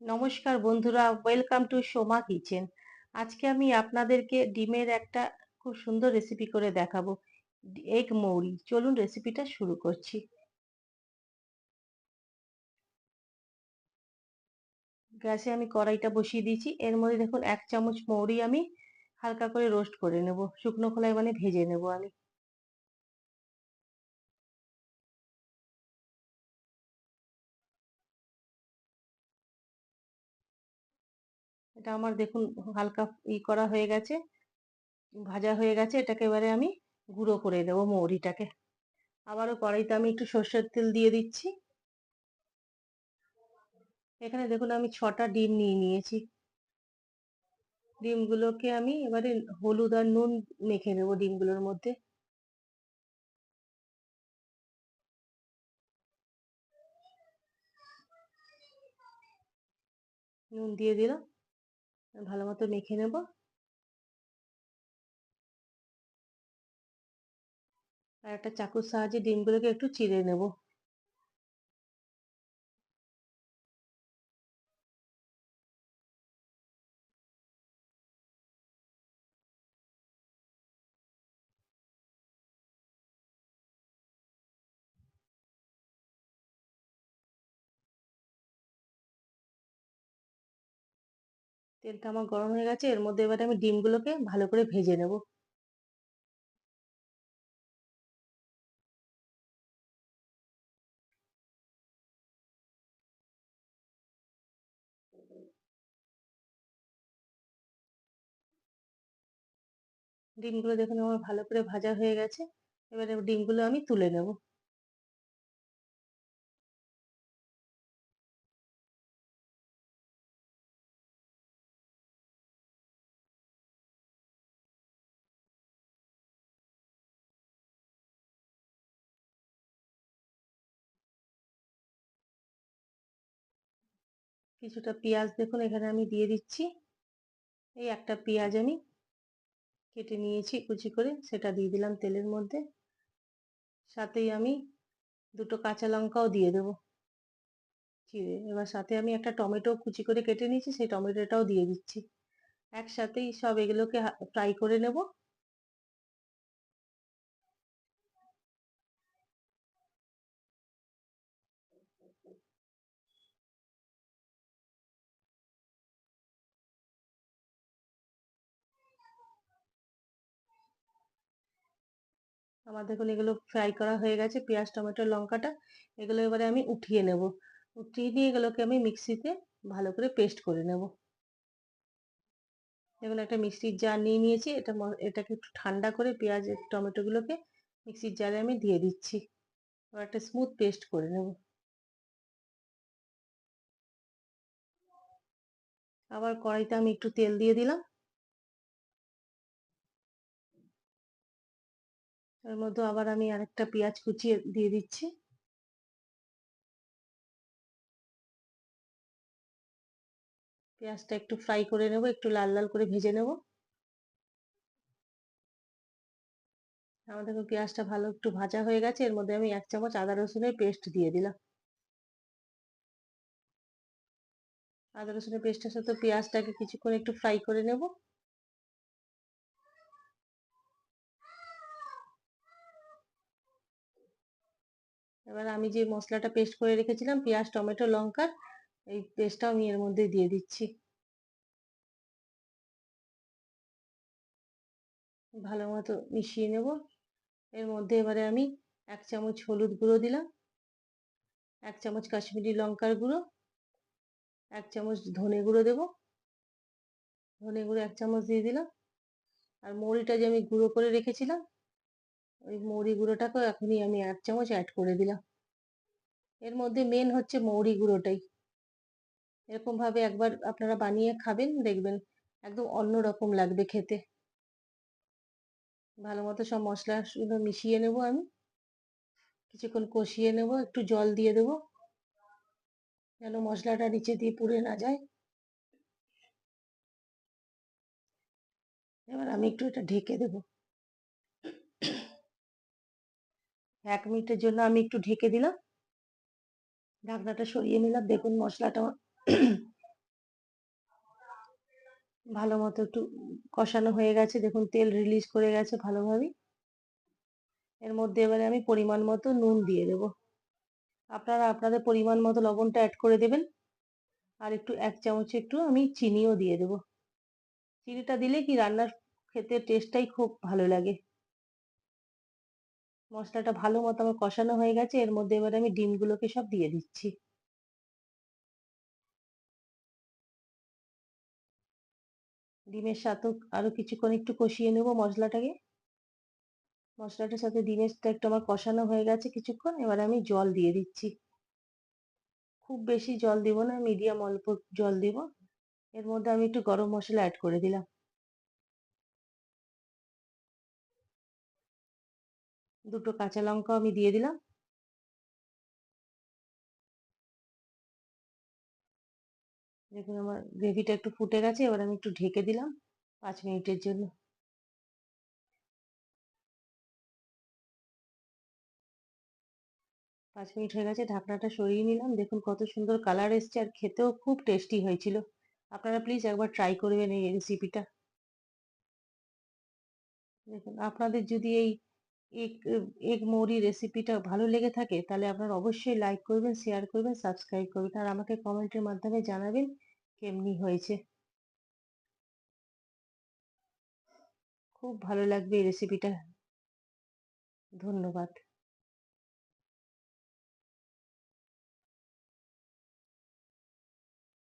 নমস্কার বন্ধুরা, welcome to Soma kitchen. আজকে আমি আপনাদেরকে ডিমের একটা খুব সুন্দর রেসিপি করে দেখাবো, এগ মৌরি। চলুন রেসিপিটা শুরু করছি। গ্যাসে আমি কড়াইটা বসিয়ে দিয়েছি। এর মধ্যে দেখুন 1 চামচ মৌরি আমি হালকা করে রোস্ট করে নেব, শুকনো খোলায় মানে ভেজে নেব আমি। এটা আমার দেখুন হালকা করা হয়ে গেছে, ভাজা হয়ে গেছে। এটাকে এবারে আমি গুঁড়ো করে দেবো মৌরিটাকে। আবারও কড়াইতে আমি একটু সর্ষের তেল দিয়ে দিচ্ছি। এখানে দেখুন আমি 6টা ডিম নিয়ে নিয়েছি। ডিমগুলোকে আমি এবারে হলুদ আর নুন মেখে নেবো ডিমগুলোর মধ্যে। নুন দিয়ে দিলাম, ভালো মতো মেখে নেব। আর একটা চাকুর সাহায্যে ডিমগুলোকে একটু চিড়ে নেব। তেলটা আমার গরম হয়ে গেছে, এর মধ্যে এবারে আমি ডিমগুলোকে ভালো করে ভেজে নেব। ডিমগুলো দেখুন আমার ভালো করে ভাজা হয়ে গেছে। এবারে ডিমগুলো আমি তুলে নেব। কিছুটা পেঁয়াজ দেখুন এখানে আমি দিয়ে দিচ্ছি। এই একটা পেঁয়াজ আমি কেটে নিয়েছি কুচি করে, সেটা দিয়ে দিলাম তেলের মধ্যে। সাথেই আমি দুটো কাঁচা লঙ্কাও দিয়ে দেবো চিড়ে। এবার সাথে আমি একটা টমেটো কুচি করে কেটে নিয়েছি, সেই টমেটোটাও দিয়ে দিচ্ছি। একসাথেই সব এগুলোকে ফ্রাই করে নেব। আমার দেখুন এগুলো ফ্রাই করা হয়ে গেছে, পেঁয়াজ টমেটো লঙ্কাটা। এগুলো এবারে আমি উঠিয়ে নেব। উঠিয়ে নিয়ে এগুলোকে আমি মিক্সিতে ভালো করে পেস্ট করে নেব। দেখুন একটা মিক্সির জার নিয়ে নিয়েছি। এটাকে একটু ঠান্ডা করে পেঁয়াজ টমেটোগুলোকে মিক্সির জারে আমি দিয়ে দিচ্ছি। এবার একটা স্মুথ পেস্ট করে নেব। আবার কড়াইতে আমি একটু তেল দিয়ে দিলাম। এর মধ্যে আবার আমি আরেকটা পেঁয়াজ কুচিয়ে দিয়ে দিচ্ছি। পেঁয়াজটা একটু ফ্রাই করে নেব, একটু লাল লাল করে ভেজে নেব। আমার দেখুন পেঁয়াজটা ভালো একটু ভাজা হয়ে গেছে। এর মধ্যে আমি 1 চামচ আদা রসুনের পেস্ট দিয়ে দিলাম। আদা রসুনের পেস্টের সাথে পেঁয়াজটাকে কিছুক্ষণ একটু ফ্রাই করে নেব। এবার আমি যে মশলাটা পেস্ট করে রেখেছিলাম পেঁয়াজ টমেটো লঙ্কার, এই পেস্টটা আমি এর মধ্যে দিয়ে দিচ্ছি। ভালো মতো মিশিয়ে নেব। এর মধ্যে এবারে আমি 1 চামচ হলুদ গুঁড়ো দিলাম, 1 চামচ কাশ্মীরি লঙ্কার গুঁড়ো, 1 চামচ ধনে গুঁড়ো দেবো। ধনে গুঁড়ো 1 চামচ দিয়ে দিলাম। আর মৌরিটা যে আমি গুঁড়ো করে রেখেছিলাম, ওই মৌরি গুঁড়োটাকেও এখনই আমি 1 চামচ অ্যাড করে দিলাম। এর মধ্যে মেন হচ্ছে মৌরি গুঁড়োটাই। এরকম ভাবে একবার আপনারা বানিয়ে খাবেন, দেখবেন একদম অন্যরকম লাগবে খেতে। ভালো মতো সব মশলাগুলো মিশিয়ে নেব আমি। কিছুক্ষণ কষিয়ে নেব, একটু জল দিয়ে দেবো যেন মশলাটা নিচে দিয়ে পুড়ে না যায়। এবার আমি একটু এটা ঢেকে দেবো। 1 মিনিটের জন্য আমি একটু ঢেকে দিলাম। ঢাকনাটা সরিয়ে নিলাম। দেখুন মশলাটা ভালো মতো একটু কষানো হয়ে গেছে, দেখুন তেল রিলিজ করে গেছে ভালোভাবে। এর মধ্যে এবারে আমি পরিমাণ মতো নুন দিয়ে দেবো। আপনারা আপনাদের পরিমাণ মতো লবণটা অ্যাড করে দেবেন। আর একটু 1 চামচ একটু আমি চিনিও দিয়ে দেবো। চিনিটা দিলে কি রান্নার খেতে টেস্টটাই খুব ভালো লাগে। মশলাটা ভালো মতো আমার কষানো হয়ে গেছে, এর মধ্যে এবারে আমি ডিমগুলোকে সব দিয়ে দিচ্ছি। ডিমের সাথেও আরো কিছুক্ষণ একটু কষিয়ে নেব মশলাটাকে। মশলাটার সাথে ডিমটা একটু আমার কষানো হয়ে গেছে কিছুক্ষণ, এবার আমি জল দিয়ে দিচ্ছি। খুব বেশি জল দিব না, মিডিয়াম অল্প জল দিব। এর মধ্যে আমি একটু গরম মশলা অ্যাড করে দিলাম। দুটো কাঁচা লঙ্কাও আমি দিয়ে দিলাম। দেখুন আমার গ্রেভিটা একটু ফুটে গেছে, এবার আমি একটু ঢেকে দিলাম 5 মিনিটের জন্য। 5 মিনিট হয়ে গেছে, ঢাকনাটা সরিয়ে নিলাম। দেখুন কত সুন্দর কালার এসছে, আর খেতেও খুব টেস্টি হয়েছিল। আপনারা প্লিজ একবার ট্রাই করবেন এই রেসিপিটা। দেখুন আপনাদের যদি এই এগ এগ মৌরি রেসিপিটা ভালো লেগে থাকে তাহলে আপনারা অবশ্যই লাইক করবেন, শেয়ার করবেন, সাবস্ক্রাইব করবেন, আর আমাকে কমেন্টের মাধ্যমে জানাবেন কেমনি হয়েছে। খুব ভালো লাগবে এই রেসিপিটা। ধন্যবাদ।